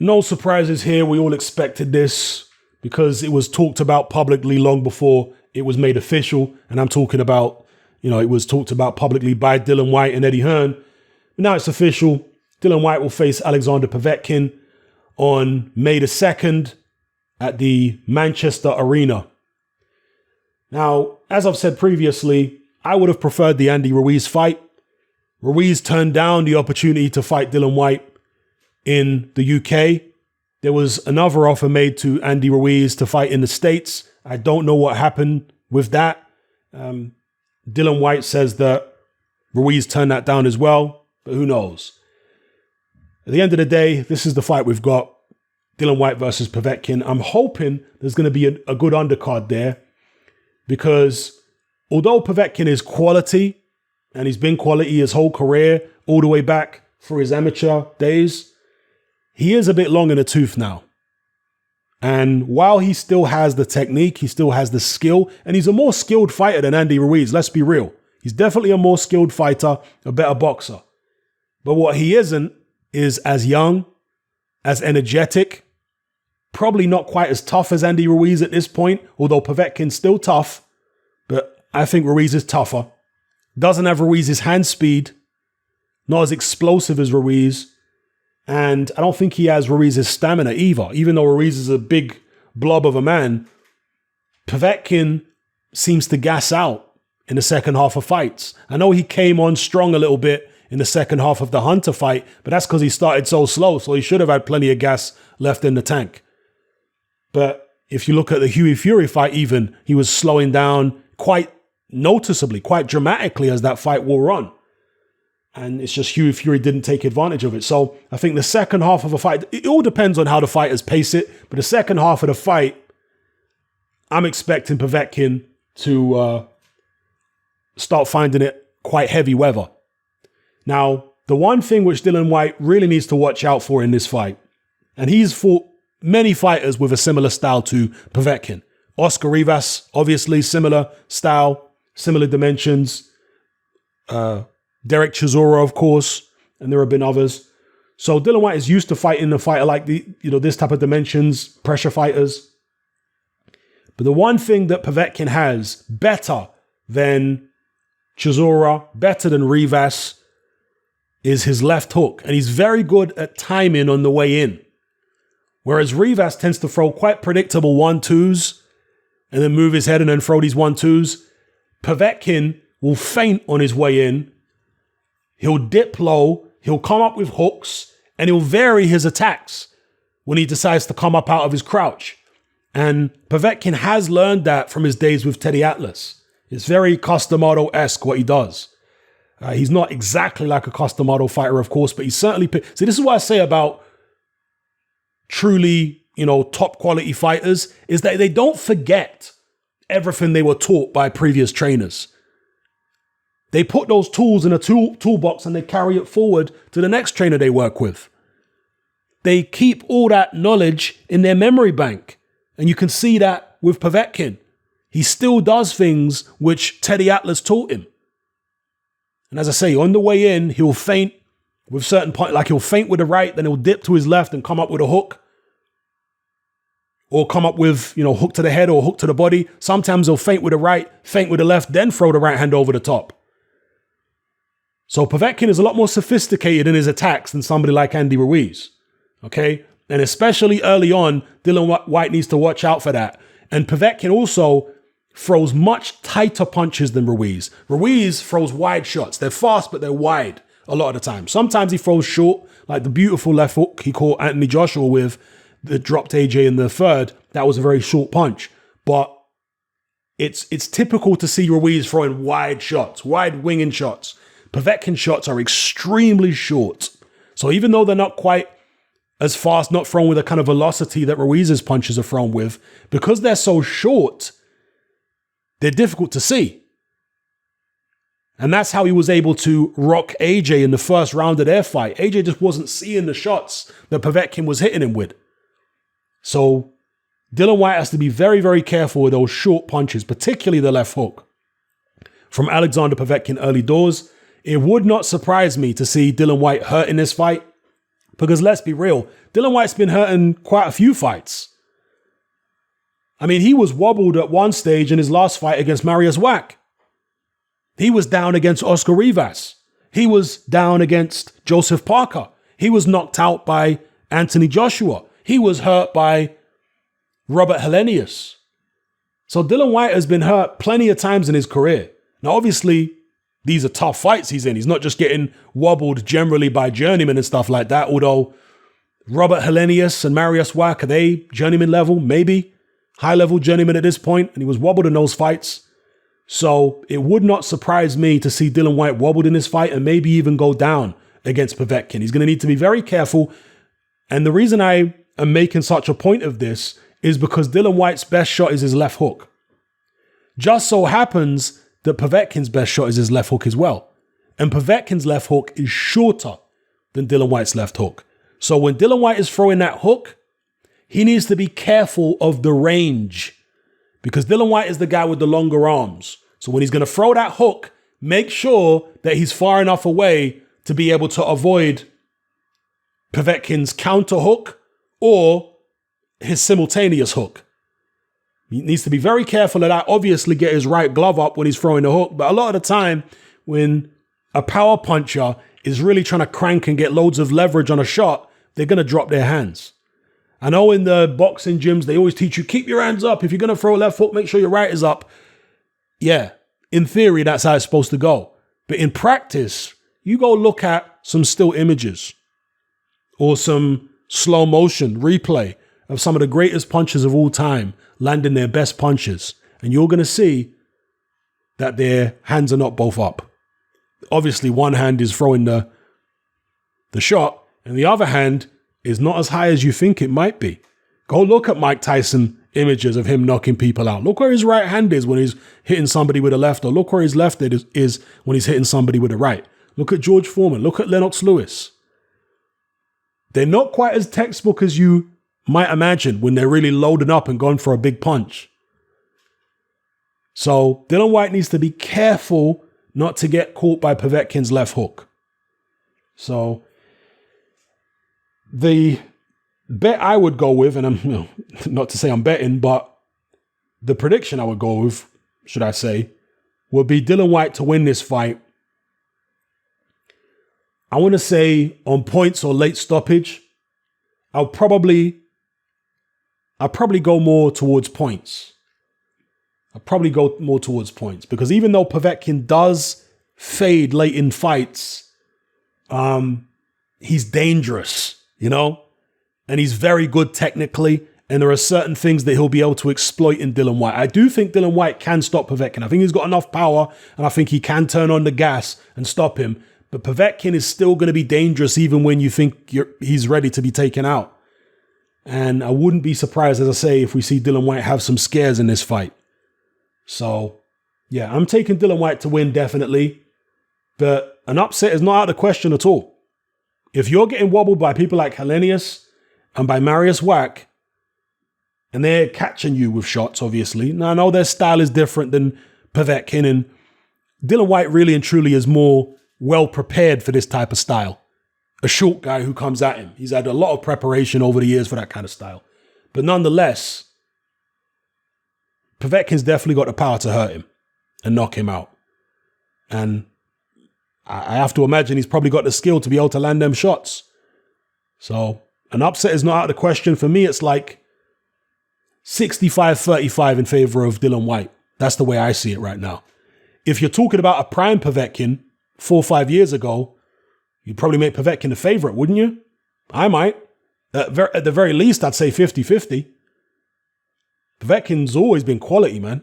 No surprises here. We all expected this because it was talked about publicly long before it was made official. And I'm talking about, it was talked about publicly by Dillian Whyte and Eddie Hearn. But now it's official. Dillian Whyte will face Alexander Povetkin on May the 2nd at the Manchester Arena. Now, as I've said previously, I would have preferred the Andy Ruiz fight. Ruiz turned down the opportunity to fight Dillian Whyte in the UK. There was another offer made to Andy Ruiz to fight in the States. I don't know what happened with that. Dillian Whyte says that Ruiz turned that down as well, but who knows? At the end of the day, this is the fight we've got. Dillian Whyte versus Povetkin. I'm hoping there's going to be a good undercard there because although Povetkin is quality, and he's been quality his whole career, all the way back through his amateur days, he is a bit long in the tooth now. And while he still has the technique, he still has the skill, and he's a more skilled fighter than Andy Ruiz, let's be real. He's definitely a more skilled fighter, a better boxer. But what he isn't is as young, as energetic, probably not quite as tough as Andy Ruiz at this point, although Povetkin's still tough, but I think Ruiz is tougher. Doesn't have Ruiz's hand speed, not as explosive as Ruiz. And I don't think he has Ruiz's stamina either. Even though Ruiz is a big blob of a man, Povetkin seems to gas out in the second half of fights. I know he came on strong a little bit in the second half of the Hunter fight, but that's because he started so slow, so he should have had plenty of gas left in the tank. But if you look at the Hughie Fury fight even, he was slowing down quite noticeably, quite dramatically as that fight wore on. And it's just Hughie Fury didn't take advantage of it. So I think the second half of a fight, it all depends on how the fighters pace it. But the second half of the fight, I'm expecting Povetkin to start finding it quite heavy weather. Now, the one thing which Dillian Whyte really needs to watch out for in this fight, and he's fought many fighters with a similar style to Povetkin. Oscar Rivas, obviously, similar style, similar dimensions. Derek Chisora, of course, and there have been others. So Dillian Whyte is used to fighting a fighter like this type of dimensions, pressure fighters. But the one thing that Povetkin has better than Chisora, better than Rivas, is his left hook. And he's very good at timing on the way in. Whereas Rivas tends to throw quite predictable 1-2s and then move his head and then throw these 1-2s. Povetkin will feint on his way in. He'll dip low, he'll come up with hooks, and he'll vary his attacks when he decides to come up out of his crouch. And Povetkin has learned that from his days with Teddy Atlas. It's very Customato-esque what he does. He's not exactly like a Customato fighter, of course, but he's certainly... See, this is what I say about truly, top quality fighters, is that they don't forget everything they were taught by previous trainers. They put those tools in a toolbox and they carry it forward to the next trainer they work with. They keep all that knowledge in their memory bank. And you can see that with Povetkin. He still does things which Teddy Atlas taught him. And as I say, on the way in, he'll feint with certain point, like he'll feint with the right, then he'll dip to his left and come up with a hook. Or come up with, hook to the head or hook to the body. Sometimes he'll feint with the right, feint with the left, then throw the right hand over the top. So Povetkin is a lot more sophisticated in his attacks than somebody like Andy Ruiz. Okay? And especially early on, Dillian Whyte needs to watch out for that. And Povetkin also throws much tighter punches than Ruiz. Ruiz throws wide shots. They're fast, but they're wide a lot of the time. Sometimes he throws short, like the beautiful left hook he caught Anthony Joshua with that dropped AJ in the third. That was a very short punch. But it's typical to see Ruiz throwing wide shots, wide winging shots. Povetkin shots are extremely short. So even though they're not quite as fast, not thrown with a kind of velocity that Ruiz's punches are thrown with, because they're so short, they're difficult to see. And that's how he was able to rock AJ in the first round of their fight. AJ just wasn't seeing the shots that Povetkin was hitting him with. So Dillian Whyte has to be very, very careful with those short punches, particularly the left hook. From Alexander Povetkin early doors, it would not surprise me to see Dillian Whyte hurt in this fight. Because let's be real, Dillian Whyte's been hurt in quite a few fights. I mean, he was wobbled at one stage in his last fight against Mariusz Wach. He was down against Oscar Rivas. He was down against Joseph Parker. He was knocked out by Anthony Joshua. He was hurt by Robert Helenius. So Dillian Whyte has been hurt plenty of times in his career. Now, obviously, these are tough fights he's in. He's not just getting wobbled generally by journeymen and stuff like that. Although Robert Helenius and Mariusz Wach, are they journeyman level? Maybe. High-level journeyman at this point. And he was wobbled in those fights. So it would not surprise me to see Dillian Whyte wobbled in this fight and maybe even go down against Povetkin. He's going to need to be very careful. And the reason I am making such a point of this is because Dillian Whyte's best shot is his left hook. Just so happens that Povetkin's best shot is his left hook as well. And Povetkin's left hook is shorter than Dillian Whyte's left hook. So when Dillian Whyte is throwing that hook, he needs to be careful of the range because Dillian Whyte is the guy with the longer arms. So when he's going to throw that hook, make sure that he's far enough away to be able to avoid Povetkin's counter hook or his simultaneous hook. He needs to be very careful of that. Obviously get his right glove up when he's throwing the hook. But a lot of the time when a power puncher is really trying to crank and get loads of leverage on a shot, they're going to drop their hands. I know in the boxing gyms, they always teach you, keep your hands up. If you're going to throw a left hook, make sure your right is up. Yeah, in theory, that's how it's supposed to go. But in practice, you go look at some still images or some slow motion replay of some of the greatest punchers of all time landing their best punches. And you're going to see that their hands are not both up. Obviously, one hand is throwing the shot and the other hand is not as high as you think it might be. Go look at Mike Tyson images of him knocking people out. Look where his right hand is when he's hitting somebody with a left, or look where his left is when he's hitting somebody with a right. Look at George Foreman. Look at Lennox Lewis. They're not quite as textbook as you might imagine when they're really loading up and going for a big punch. So Dillian Whyte needs to be careful not to get caught by Povetkin's left hook. So the bet I would go with, and I'm not to say I'm betting, but the prediction I would go with, should I say, would be Dillian Whyte to win this fight. I want to say on points or late stoppage. I'll probably go more towards points. Because even though Povetkin does fade late in fights, he's dangerous, you know, and he's very good technically. And there are certain things that he'll be able to exploit in Dillian Whyte. I do think Dillian Whyte can stop Povetkin. I think he's got enough power and I think he can turn on the gas and stop him. But Povetkin is still going to be dangerous even when you think he's ready to be taken out. And I wouldn't be surprised, as I say, if we see Dillian Whyte have some scares in this fight. So, yeah, I'm taking Dillian Whyte to win, definitely. But an upset is not out of the question at all. If you're getting wobbled by people like Helenius and by Mariusz Wach, and they're catching you with shots, obviously. Now, I know their style is different than Povetkin, and Dillian Whyte really and truly is more well prepared for this type of style. A short guy who comes at him. He's had a lot of preparation over the years for that kind of style. But nonetheless, Povetkin's definitely got the power to hurt him and knock him out. And I have to imagine he's probably got the skill to be able to land them shots. So an upset is not out of the question. For me, it's like 65-35 in favor of Dillian Whyte. That's the way I see it right now. If you're talking about a prime Povetkin 4 or 5 years ago, you'd probably make Povetkin the favorite, wouldn't you? I might. At the very least, I'd say 50-50. Povetkin's always been quality, man.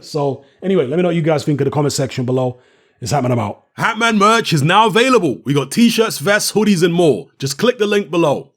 So anyway, let me know what you guys think in the comment section below. It's Hatman, I'm out. Hatman merch is now available. We got t-shirts, vests, hoodies, and more. Just click the link below.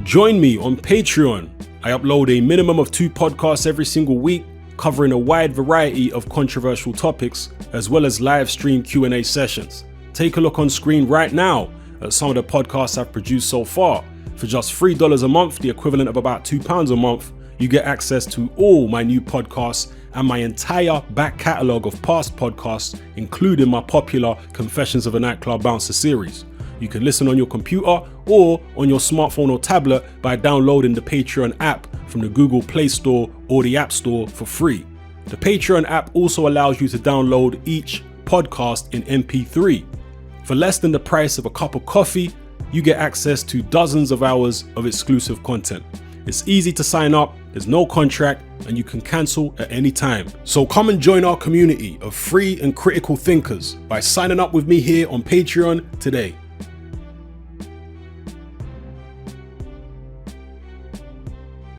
Join me on Patreon. I upload a minimum of 2 podcasts every single week, covering a wide variety of controversial topics, as well as live stream Q&A sessions. Take a look on screen right now at some of the podcasts I've produced so far. For just $3 a month, the equivalent of about £2 a month, you get access to all my new podcasts and my entire back catalogue of past podcasts, including my popular Confessions of a Nightclub Bouncer series. You can listen on your computer or on your smartphone or tablet by downloading the Patreon app from the Google Play Store or the App Store for free. The Patreon app also allows you to download each podcast in MP3. For less than the price of a cup of coffee, you get access to dozens of hours of exclusive content. It's easy to sign up, there's no contract, and you can cancel at any time. So come and join our community of free and critical thinkers by signing up with me here on Patreon today.